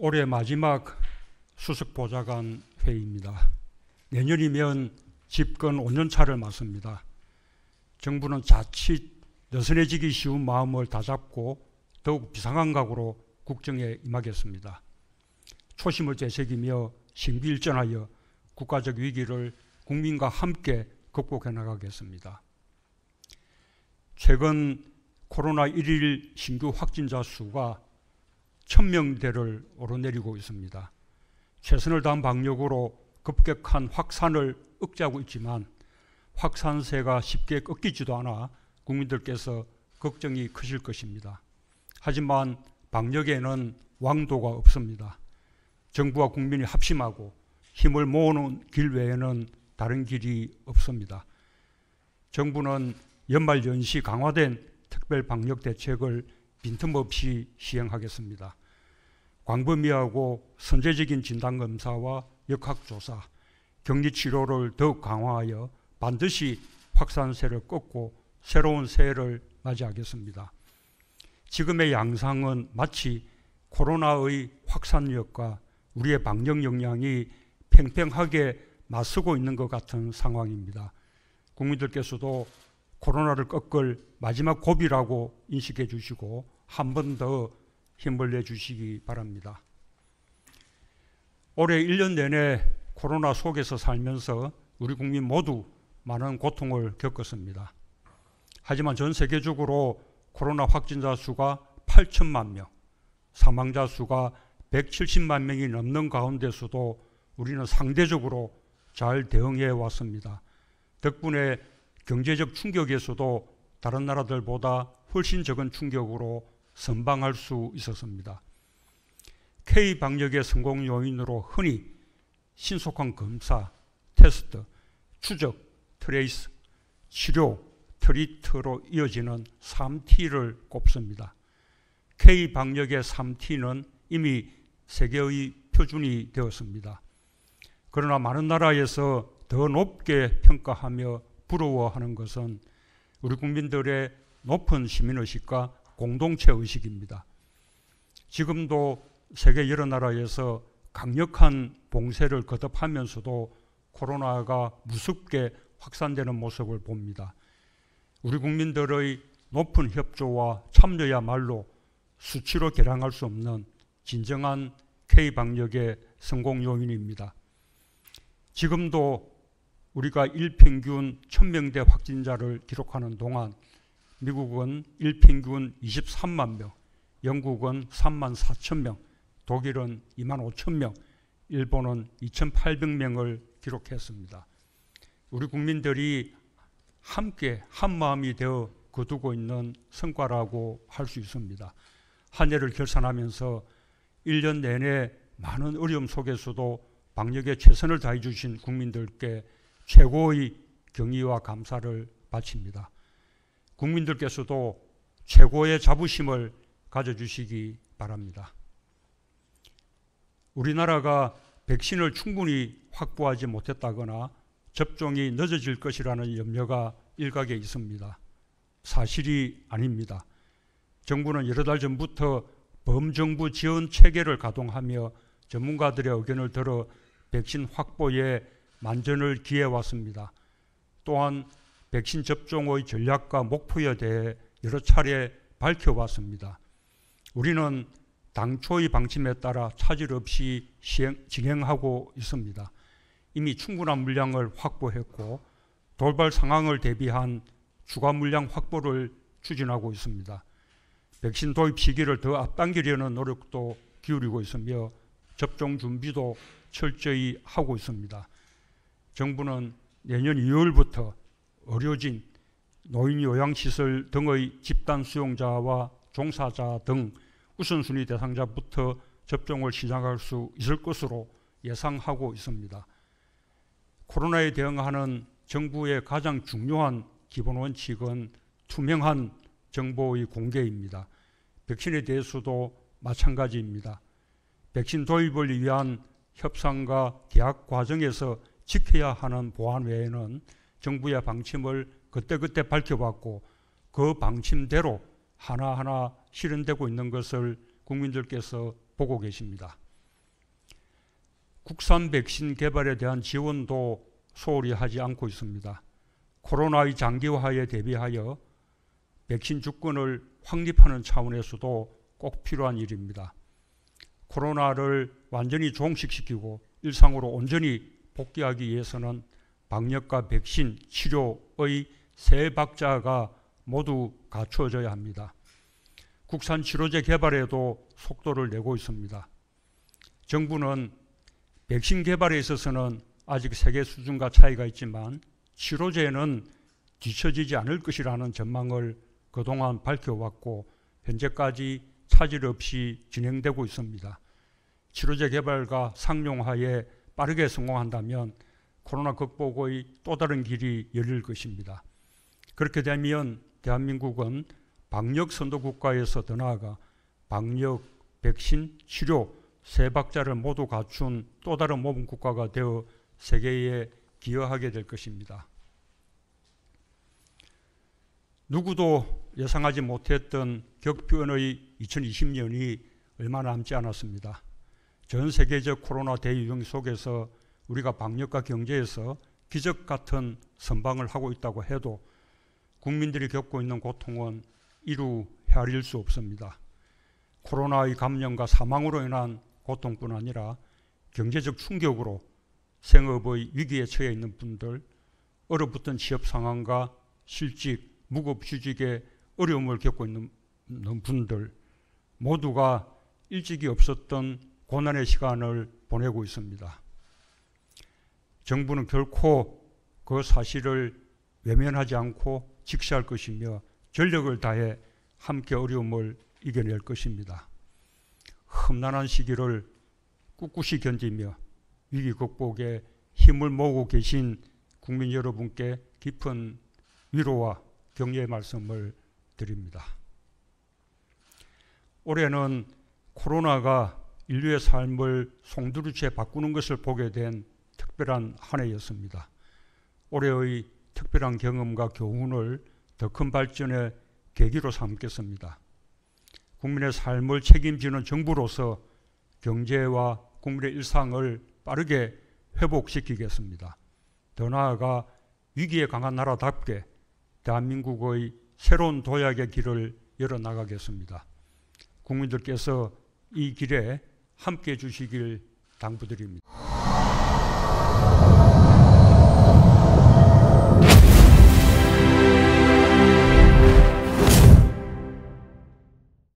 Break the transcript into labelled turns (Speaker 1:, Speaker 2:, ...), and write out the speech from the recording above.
Speaker 1: 올해 마지막 수석보좌관 회의입니다. 내년이면 집권 5년차를 맞습니다. 정부는 자칫 느슨해지기 쉬운 마음을 다잡고 더욱 비상한 각오로 국정에 임하겠습니다. 초심을 되새기며 신비일전하여 국가적 위기를 국민과 함께 극복해 나가겠습니다. 최근 코로나 1일 신규 확진자 수가 1000명대를 오르내리고 있습니다. 최선을 다한 방역으로 급격한 확산을 억제하고 있지만 확산세가 쉽게 꺾이지도 않아 국민들께서 걱정이 크실 것입니다. 하지만 방역에는 왕도가 없습니다. 정부와 국민이 합심하고 힘을 모으는 길 외에는 다른 길이 없습니다. 정부는 연말연시 강화된 특별 방역 대책을 빈틈없이 시행하겠습니다. 광범위하고 선제적인 진단검사와 역학조사, 격리치료를 더욱 강화하여 반드시 확산세를 꺾고 새로운 새해를 맞이하겠습니다. 지금의 양상은 마치 코로나의 확산력과 우리의 방역 역량이 팽팽하게 맞서고 있는 것 같은 상황입니다. 국민들께서도 코로나를 꺾을 마지막 고비라고 인식해 주시고 한 번 더 힘을 내주시기 바랍니다. 올해 1년 내내 코로나 속에서 살면서 우리 국민 모두 많은 고통을 겪었습니다. 하지만 전 세계적으로 코로나 확진자 수가 8천만 명, 사망자 수가 170만 명이 넘는 가운데서도 우리는 상대적으로 잘 대응해 왔습니다. 덕분에 경제적 충격에서도 다른 나라들보다 훨씬 적은 충격으로 선방할 수 있었습니다. K-방역의 성공 요인으로 흔히 신속한 검사, 테스트, 추적, 트레이스, 치료, 트리트로 이어지는 3T를 꼽습니다. K-방역의 3T는 이미 세계의 표준이 되었습니다. 그러나 많은 나라에서 더 높게 평가하며 부러워하는 것은 우리 국민들의 높은 시민의식과 공동체의식입니다. 지금도 세계 여러 나라에서 강력한 봉쇄를 거듭하면서도 코로나가 무섭게 확산되는 모습을 봅니다. 우리 국민들의 높은 협조와 참여야말로 수치로 계량할 수 없는 진정한 K-방역의 성공 요인입니다. 지금도 우리가 일평균 1000명대 확진자를 기록하는 동안 미국은 일평균 23만 명, 영국은 3만 4천 명, 독일은 2만 5천 명, 일본은 2,800명을 기록했습니다. 우리 국민들이 함께 한마음이 되어 거두고 있는 성과라고 할 수 있습니다. 한 해를 결산하면서 1년 내내 많은 어려움 속에서도 방역에 최선을 다해 주신 국민들께 최고의 경의와 감사를 바칩니다. 국민들께서도 최고의 자부심을 가져주시기 바랍니다. 우리나라가 백신을 충분히 확보하지 못했다거나 접종이 늦어질 것이라는 염려가 일각에 있습니다. 사실이 아닙니다. 정부는 여러 달 전부터 범정부 지원 체계를 가동하며 전문가들의 의견을 들어 백신 확보에 만전을 기해왔습니다. 또한 백신 접종의 전략과 목표에 대해 여러 차례 밝혀왔습니다. 우리는 당초의 방침에 따라 차질 없이 진행하고 있습니다. 이미 충분한 물량을 확보했고 돌발 상황을 대비한 추가 물량 확보를 추진하고 있습니다. 백신 도입 시기를 더 앞당기려는 노력도 기울이고 있으며 접종 준비도 철저히 하고 있습니다. 정부는 내년 2월부터 의료진, 노인 요양시설 등의 집단 수용자와 종사자 등 우선순위 대상자부터 접종을 시작할 수 있을 것으로 예상하고 있습니다. 코로나에 대응하는 정부의 가장 중요한 기본 원칙은 투명한 정보의 공개입니다. 백신에 대해서도 마찬가지입니다. 백신 도입을 위한 협상과 계약 과정에서 지켜야 하는 보안 외에는 정부의 방침을 그때그때 밝혀왔고 그 방침대로 하나하나 실현되고 있는 것을 국민들께서 보고 계십니다. 국산 백신 개발에 대한 지원도 소홀히 하지 않고 있습니다. 코로나의 장기화에 대비하여 백신 주권을 확립하는 차원에서도 꼭 필요한 일입니다. 코로나를 완전히 종식시키고 일상으로 온전히 복귀하기 위해서는 방역과 백신, 치료의 세 박자가 모두 갖추어져야 합니다. 국산 치료제 개발에도 속도를 내고 있습니다. 정부는 백신 개발에 있어서는 아직 세계 수준과 차이가 있지만 치료제는 뒤처지지 않을 것이라는 전망을 그동안 밝혀왔고 현재까지 차질 없이 진행되고 있습니다. 치료제 개발과 상용화에 빠르게 성공한다면 코로나 극복의 또 다른 길이 열릴 것입니다. 그렇게 되면 대한민국은 방역 선도 국가에서 더 나아가 방역, 백신, 치료 세 박자를 모두 갖춘 또 다른 모범 국가가 되어 세계에 기여하게 될 것입니다. 누구도 예상하지 못했던 격변의 2020년이 얼마 남지 않았습니다. 전 세계적 코로나 대유행 속에서 우리가 방역과 경제에서 기적 같은 선방을 하고 있다고 해도 국민들이 겪고 있는 고통은 이루 헤아릴 수 없습니다. 코로나의 감염과 사망으로 인한 고통뿐 아니라 경제적 충격으로 생업의 위기에 처해 있는 분들, 얼어붙은 취업 상황과 실직, 무급휴직의 어려움을 겪고 있는 분들 모두가 일찍이 없었던 고난의 시간을 보내고 있습니다. 정부는 결코 그 사실을 외면하지 않고 직시할 것이며 전력을 다해 함께 어려움을 이겨낼 것입니다. 험난한 시기를 꿋꿋이 견디며 위기 극복에 힘을 모으고 계신 국민 여러분께 깊은 위로와 격려의 말씀을 드립니다. 올해는 코로나가 인류의 삶을 송두리째 바꾸는 것을 보게 된 특별한 한 해였습니다. 올해의 특별한 경험과 교훈을 더 큰 발전의 계기로 삼겠습니다. 국민의 삶을 책임지는 정부로서 경제와 국민의 일상을 빠르게 회복시키겠습니다. 더 나아가 위기에 강한 나라답게 대한민국의 새로운 도약의 길을 열어나가겠습니다. 국민들께서 이 길에 함께해 주시길 당부드립니다.